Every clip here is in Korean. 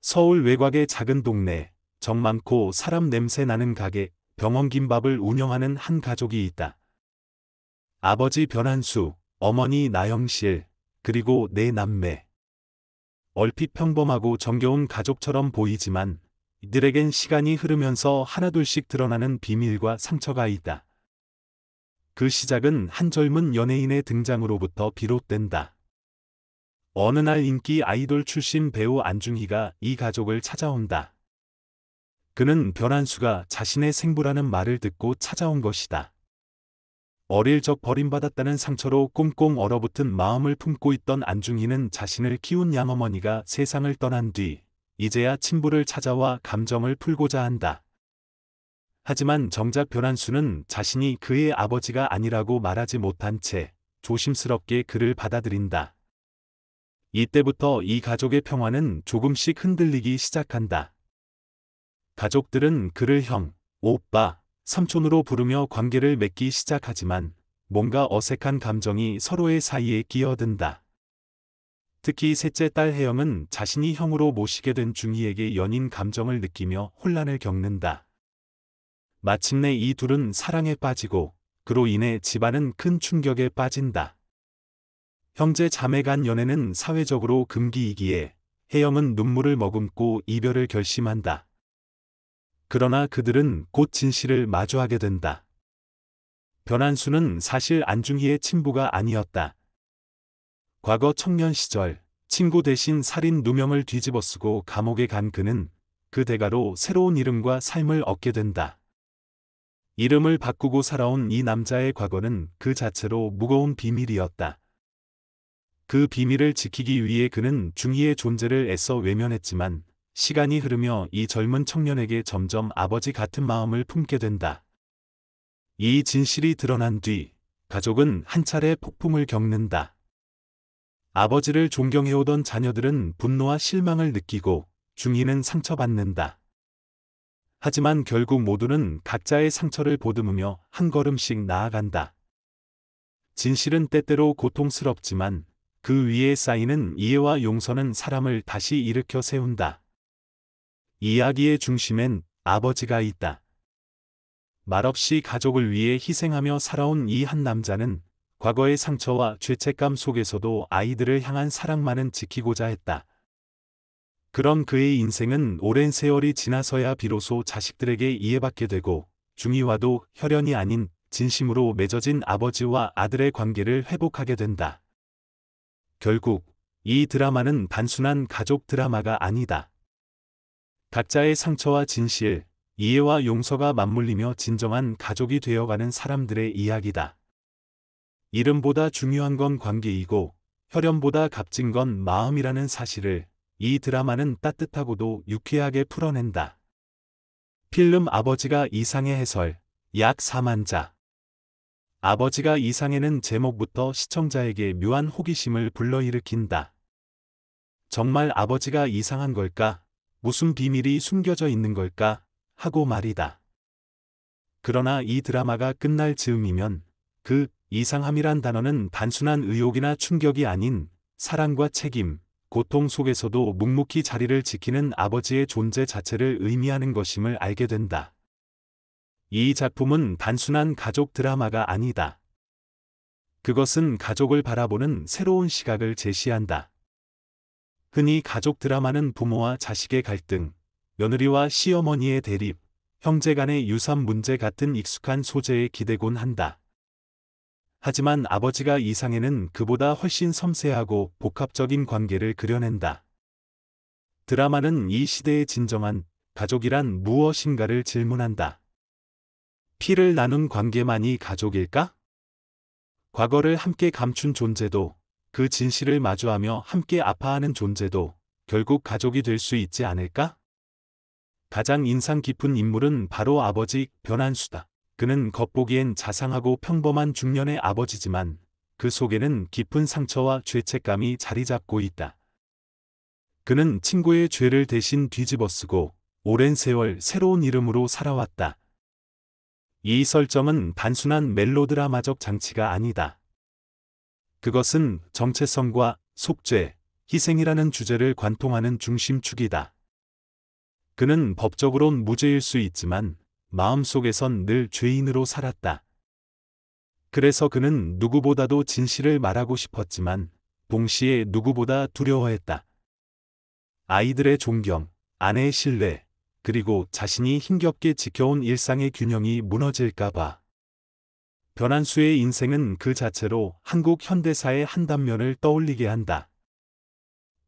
서울 외곽의 작은 동네, 정 많고 사람 냄새 나는 가게, 병원김밥을 운영하는 한 가족이 있다. 아버지 변한수, 어머니 나영실, 그리고 네 남매. 얼핏 평범하고 정겨운 가족처럼 보이지만 이들에겐 시간이 흐르면서 하나둘씩 드러나는 비밀과 상처가 있다. 그 시작은 한 젊은 연예인의 등장으로부터 비롯된다. 어느 날 인기 아이돌 출신 배우 안중희가 이 가족을 찾아온다. 그는 변한수가 자신의 생부라는 말을 듣고 찾아온 것이다. 어릴 적 버림받았다는 상처로 꽁꽁 얼어붙은 마음을 품고 있던 안중희는 자신을 키운 양어머니가 세상을 떠난 뒤 이제야 친부를 찾아와 감정을 풀고자 한다. 하지만 정작 변한수는 자신이 그의 아버지가 아니라고 말하지 못한 채 조심스럽게 그를 받아들인다. 이때부터 이 가족의 평화는 조금씩 흔들리기 시작한다. 가족들은 그를 형, 오빠, 삼촌으로 부르며 관계를 맺기 시작하지만 뭔가 어색한 감정이 서로의 사이에 끼어든다. 특히 셋째 딸 혜영은 자신이 형으로 모시게 된 중희에게 연인 감정을 느끼며 혼란을 겪는다. 마침내 이 둘은 사랑에 빠지고 그로 인해 집안은 큰 충격에 빠진다. 형제 자매 간 연애는 사회적으로 금기이기에 혜영은 눈물을 머금고 이별을 결심한다. 그러나 그들은 곧 진실을 마주하게 된다. 변한수는 사실 안중희의 친부가 아니었다. 과거 청년 시절 친구 대신 살인 누명을 뒤집어쓰고 감옥에 간 그는 그 대가로 새로운 이름과 삶을 얻게 된다. 이름을 바꾸고 살아온 이 남자의 과거는 그 자체로 무거운 비밀이었다. 그 비밀을 지키기 위해 그는 중희의 존재를 애써 외면했지만 시간이 흐르며 이 젊은 청년에게 점점 아버지 같은 마음을 품게 된다. 이 진실이 드러난 뒤 가족은 한 차례 폭풍을 겪는다. 아버지를 존경해오던 자녀들은 분노와 실망을 느끼고 중희는 상처받는다. 하지만 결국 모두는 각자의 상처를 보듬으며 한 걸음씩 나아간다. 진실은 때때로 고통스럽지만 그 위에 쌓이는 이해와 용서는 사람을 다시 일으켜 세운다. 이야기의 중심엔 아버지가 있다. 말없이 가족을 위해 희생하며 살아온 이 한 남자는 과거의 상처와 죄책감 속에서도 아이들을 향한 사랑만은 지키고자 했다. 그런 그의 인생은 오랜 세월이 지나서야 비로소 자식들에게 이해받게 되고 중희와도 혈연이 아닌 진심으로 맺어진 아버지와 아들의 관계를 회복하게 된다. 결국 이 드라마는 단순한 가족 드라마가 아니다. 각자의 상처와 진실, 이해와 용서가 맞물리며 진정한 가족이 되어가는 사람들의 이야기다. 이름보다 중요한 건 관계이고 혈연보다 값진 건 마음이라는 사실을 이 드라마는 따뜻하고도 유쾌하게 풀어낸다. 필름 아버지가 이상해 해설, 약 4만자. 아버지가 이상해는 제목부터 시청자에게 묘한 호기심을 불러일으킨다. 정말 아버지가 이상한 걸까? 무슨 비밀이 숨겨져 있는 걸까? 하고 말이다. 그러나 이 드라마가 끝날 즈음이면 그 이상함이란 단어는 단순한 의혹이나 충격이 아닌 사랑과 책임, 고통 속에서도 묵묵히 자리를 지키는 아버지의 존재 자체를 의미하는 것임을 알게 된다. 이 작품은 단순한 가족 드라마가 아니다. 그것은 가족을 바라보는 새로운 시각을 제시한다. 흔히 가족 드라마는 부모와 자식의 갈등, 며느리와 시어머니의 대립, 형제 간의 유산 문제 같은 익숙한 소재에 기대곤 한다. 하지만 아버지가 이상해는 그보다 훨씬 섬세하고 복합적인 관계를 그려낸다. 드라마는 이 시대의 진정한 가족이란 무엇인가를 질문한다. 피를 나눈 관계만이 가족일까? 과거를 함께 감춘 존재도, 그 진실을 마주하며 함께 아파하는 존재도 결국 가족이 될 수 있지 않을까? 가장 인상 깊은 인물은 바로 아버지 변한수다. 그는 겉보기엔 자상하고 평범한 중년의 아버지지만 그 속에는 깊은 상처와 죄책감이 자리 잡고 있다. 그는 친구의 죄를 대신 뒤집어쓰고 오랜 세월 새로운 이름으로 살아왔다. 이 설정은 단순한 멜로드라마적 장치가 아니다. 그것은 정체성과 속죄, 희생이라는 주제를 관통하는 중심축이다. 그는 법적으론 무죄일 수 있지만 마음속에선 늘 죄인으로 살았다. 그래서 그는 누구보다도 진실을 말하고 싶었지만 동시에 누구보다 두려워했다. 아이들의 존경, 아내의 신뢰, 그리고 자신이 힘겹게 지켜온 일상의 균형이 무너질까봐. 변한수의 인생은 그 자체로 한국 현대사의 한 단면을 떠올리게 한다.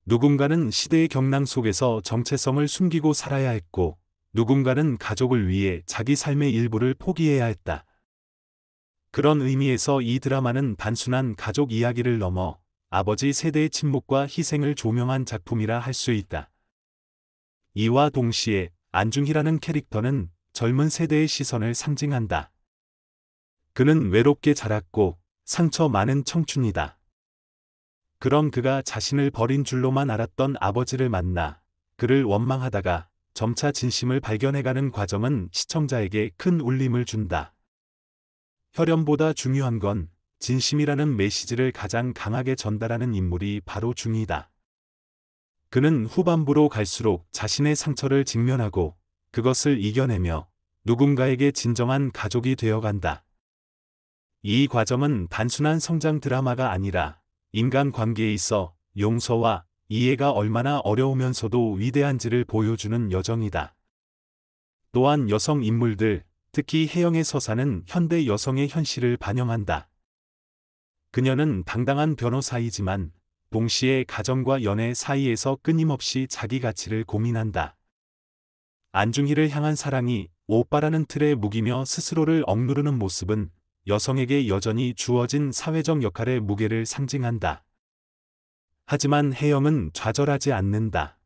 누군가는 시대의 경랑 속에서 정체성을 숨기고 살아야 했고, 누군가는 가족을 위해 자기 삶의 일부를 포기해야 했다. 그런 의미에서 이 드라마는 단순한 가족 이야기를 넘어 아버지 세대의 침묵과 희생을 조명한 작품이라 할 수 있다. 이와 동시에 안중희라는 캐릭터는 젊은 세대의 시선을 상징한다. 그는 외롭게 자랐고 상처 많은 청춘이다. 그런 그가 자신을 버린 줄로만 알았던 아버지를 만나 그를 원망하다가 점차 진심을 발견해가는 과정은 시청자에게 큰 울림을 준다. 혈연보다 중요한 건 진심이라는 메시지를 가장 강하게 전달하는 인물이 바로 중이다. 그는 후반부로 갈수록 자신의 상처를 직면하고 그것을 이겨내며 누군가에게 진정한 가족이 되어간다. 이 과정은 단순한 성장 드라마가 아니라 인간 관계에 있어 용서와 이해가 얼마나 어려우면서도 위대한지를 보여주는 여정이다. 또한 여성 인물들, 특히 혜영의 서사는 현대 여성의 현실을 반영한다. 그녀는 당당한 변호사이지만 동시에 가정과 연애 사이에서 끊임없이 자기 가치를 고민한다. 안중희를 향한 사랑이 오빠라는 틀에 묵이며 스스로를 억누르는 모습은 여성에게 여전히 주어진 사회적 역할의 무게를 상징한다. 하지만 혜영은 좌절하지 않는다.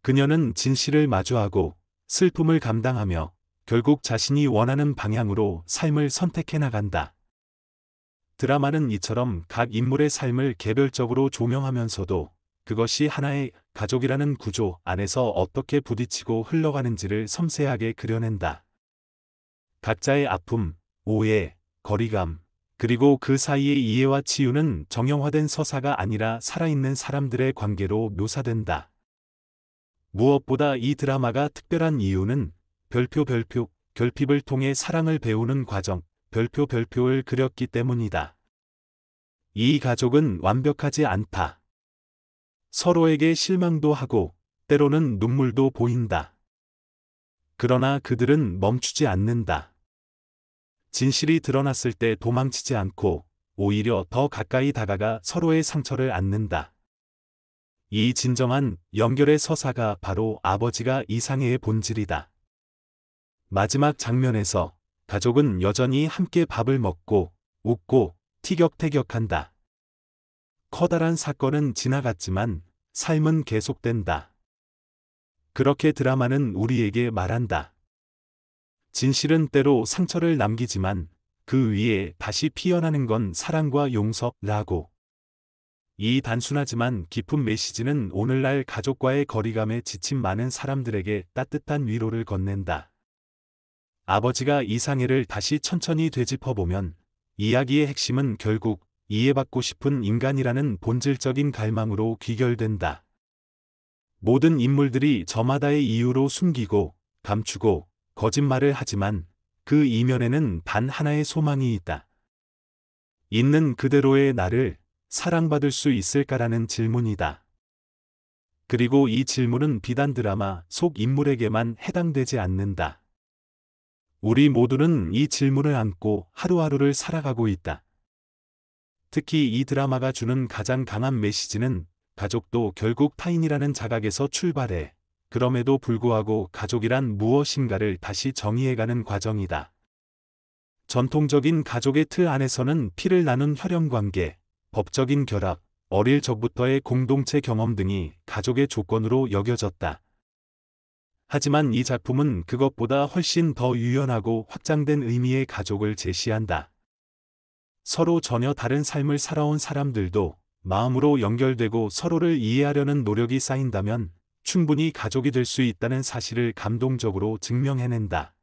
그녀는 진실을 마주하고 슬픔을 감당하며 결국 자신이 원하는 방향으로 삶을 선택해 나간다. 드라마는 이처럼 각 인물의 삶을 개별적으로 조명하면서도 그것이 하나의 가족이라는 구조 안에서 어떻게 부딪히고 흘러가는지를 섬세하게 그려낸다. 각자의 아픔, 오해, 거리감, 그리고 그 사이의 이해와 치유는 정형화된 서사가 아니라 살아있는 사람들의 관계로 묘사된다. 무엇보다 이 드라마가 특별한 이유는 별표 결핍을 통해 사랑을 배우는 과정, 별표를 그렸기 때문이다. 이 가족은 완벽하지 않다. 서로에게 실망도 하고 때로는 눈물도 보인다. 그러나 그들은 멈추지 않는다. 진실이 드러났을 때 도망치지 않고 오히려 더 가까이 다가가 서로의 상처를 안는다. 이 진정한 연결의 서사가 바로 아버지가 이상해의 본질이다. 마지막 장면에서 가족은 여전히 함께 밥을 먹고 웃고 티격태격한다. 커다란 사건은 지나갔지만 삶은 계속된다. 그렇게 드라마는 우리에게 말한다. 진실은 때로 상처를 남기지만 그 위에 다시 피어나는 건 사랑과 용서라고. 이 단순하지만 깊은 메시지는 오늘날 가족과의 거리감에 지친 많은 사람들에게 따뜻한 위로를 건넨다. 아버지가 이상해를 다시 천천히 되짚어보면 이야기의 핵심은 결국 이해받고 싶은 인간이라는 본질적인 갈망으로 귀결된다. 모든 인물들이 저마다의 이유로 숨기고 감추고 거짓말을 하지만 그 이면에는 단 하나의 소망이 있다. 있는 그대로의 나를 사랑받을 수 있을까라는 질문이다. 그리고 이 질문은 비단 드라마 속 인물에게만 해당되지 않는다. 우리 모두는 이 질문을 안고 하루하루를 살아가고 있다. 특히 이 드라마가 주는 가장 강한 메시지는 가족도 결국 타인이라는 자각에서 출발해 그럼에도 불구하고 가족이란 무엇인가를 다시 정의해가는 과정이다. 전통적인 가족의 틀 안에서는 피를 나눈 혈연관계, 법적인 결합, 어릴 적부터의 공동체 경험 등이 가족의 조건으로 여겨졌다. 하지만 이 작품은 그것보다 훨씬 더 유연하고 확장된 의미의 가족을 제시한다. 서로 전혀 다른 삶을 살아온 사람들도 마음으로 연결되고 서로를 이해하려는 노력이 쌓인다면 충분히 가족이 될 수 있다는 사실을 감동적으로 증명해낸다.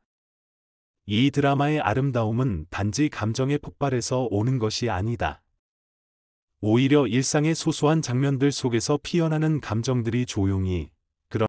이 드라마의 아름다움은 단지 감정의 폭발에서 오는 것이 아니다. 오히려 일상의 소소한 장면들 속에서 피어나는 감정들이 조용히